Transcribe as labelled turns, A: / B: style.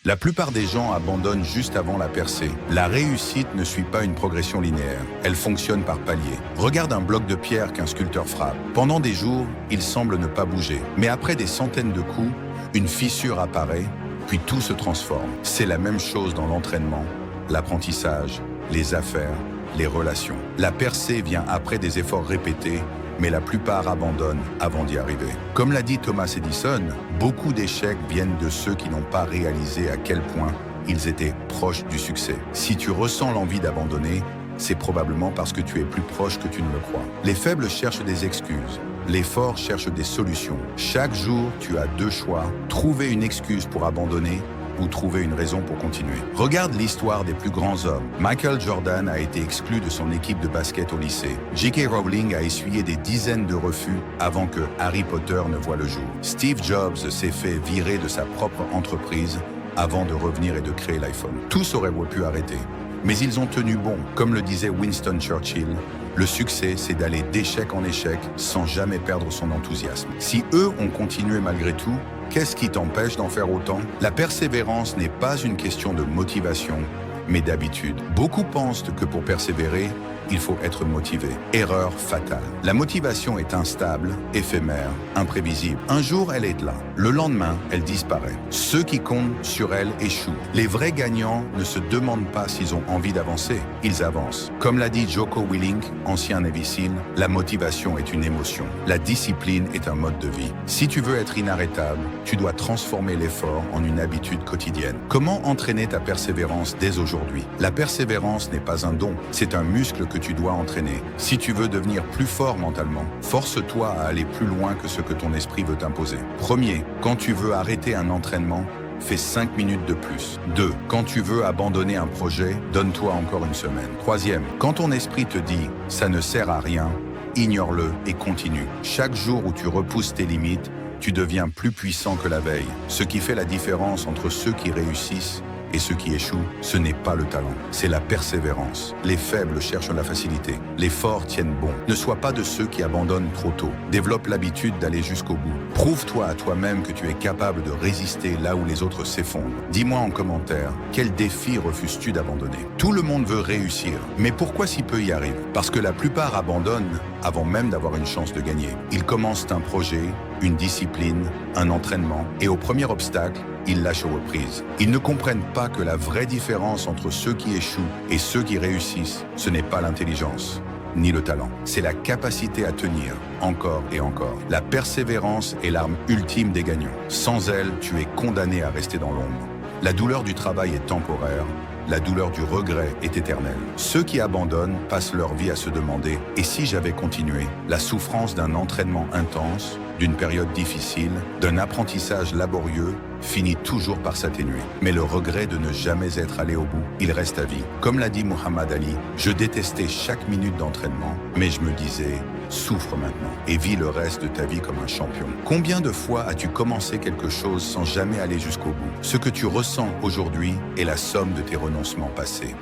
A: La plupart des gens abandonnent juste avant la percée. La réussite ne suit pas une progression linéaire. Elle fonctionne par paliers. Regarde un bloc de pierre qu'un sculpteur frappe. Pendant des jours, il semble ne pas bouger. Mais après des centaines de coups, une fissure apparaît, puis tout se transforme. C'est la même chose dans l'entraînement, l'apprentissage, les affaires, les relations. La percée vient après des efforts répétés, mais la plupart abandonnent avant d'y arriver. Comme l'a dit Thomas Edison, beaucoup d'échecs viennent de ceux qui n'ont pas réalisé à quel point ils étaient proches du succès. Si tu ressens l'envie d'abandonner, c'est probablement parce que tu es plus proche que tu ne le crois. Les faibles cherchent des excuses. Les forts cherchent des solutions. Chaque jour, tu as deux choix. Trouver une excuse pour abandonner ou trouver une raison pour continuer. Regarde l'histoire des plus grands hommes. Michael Jordan a été exclu de son équipe de basket au lycée. J.K. Rowling a essuyé des dizaines de refus avant que Harry Potter ne voie le jour. Steve Jobs s'est fait virer de sa propre entreprise avant de revenir et de créer l'iPhone. Tous auraient pu arrêter. Mais ils ont tenu bon. Comme le disait Winston Churchill, le succès, c'est d'aller d'échec en échec sans jamais perdre son enthousiasme. Si eux ont continué malgré tout, qu'est-ce qui t'empêche d'en faire autant? La persévérance n'est pas une question de motivation, mais d'habitude. Beaucoup pensent que pour persévérer, il faut être motivé. Erreur fatale. La motivation est instable, éphémère, imprévisible. Un jour, elle est là. Le lendemain, elle disparaît. Ceux qui comptent sur elle échouent. Les vrais gagnants ne se demandent pas s'ils ont envie d'avancer. Ils avancent. Comme l'a dit Jocko Willink, ancien Navy SEAL, la motivation est une émotion. La discipline est un mode de vie. Si tu veux être inarrêtable, tu dois transformer l'effort en une habitude quotidienne. Comment entraîner ta persévérance dès aujourd'hui? La persévérance n'est pas un don, c'est un muscle que tu dois entraîner. Si tu veux devenir plus fort mentalement, force-toi à aller plus loin que ce que ton esprit veut t'imposer. Premier, quand tu veux arrêter un entraînement, fais 5 minutes de plus. 2. Quand tu veux abandonner un projet, donne-toi encore une semaine. Troisième, quand ton esprit te dit « ça ne sert à rien », ignore-le et continue. Chaque jour où tu repousses tes limites, tu deviens plus puissant que la veille. Ce qui fait la différence entre ceux qui réussissent et ceux qui échouent, ce n'est pas le talent, c'est la persévérance. Les faibles cherchent la facilité, les forts tiennent bon. Ne sois pas de ceux qui abandonnent trop tôt. Développe l'habitude d'aller jusqu'au bout. Prouve-toi à toi-même que tu es capable de résister là où les autres s'effondrent. Dis-moi en commentaire, quel défi refuses-tu d'abandonner? Tout le monde veut réussir, mais pourquoi si peu y arrivent? Parce que la plupart abandonnent avant même d'avoir une chance de gagner. Ils commencent un projet, une discipline, un entraînement, et au premier obstacle, ils lâchent aux reprises. Ils ne comprennent pas que la vraie différence entre ceux qui échouent et ceux qui réussissent, ce n'est pas l'intelligence, ni le talent. C'est la capacité à tenir, encore et encore. La persévérance est l'arme ultime des gagnants. Sans elle, tu es condamné à rester dans l'ombre. La douleur du travail est temporaire, la douleur du regret est éternelle. Ceux qui abandonnent passent leur vie à se demander « et si j'avais continué ?» La souffrance d'un entraînement intense, d'une période difficile, d'un apprentissage laborieux, finit toujours par s'atténuer. Mais le regret de ne jamais être allé au bout, il reste à vie. Comme l'a dit Muhammad Ali, je détestais chaque minute d'entraînement, mais je me disais, souffre maintenant et vis le reste de ta vie comme un champion. Combien de fois as-tu commencé quelque chose sans jamais aller jusqu'au bout? Ce que tu ressens aujourd'hui est la somme de tes renoncements passés.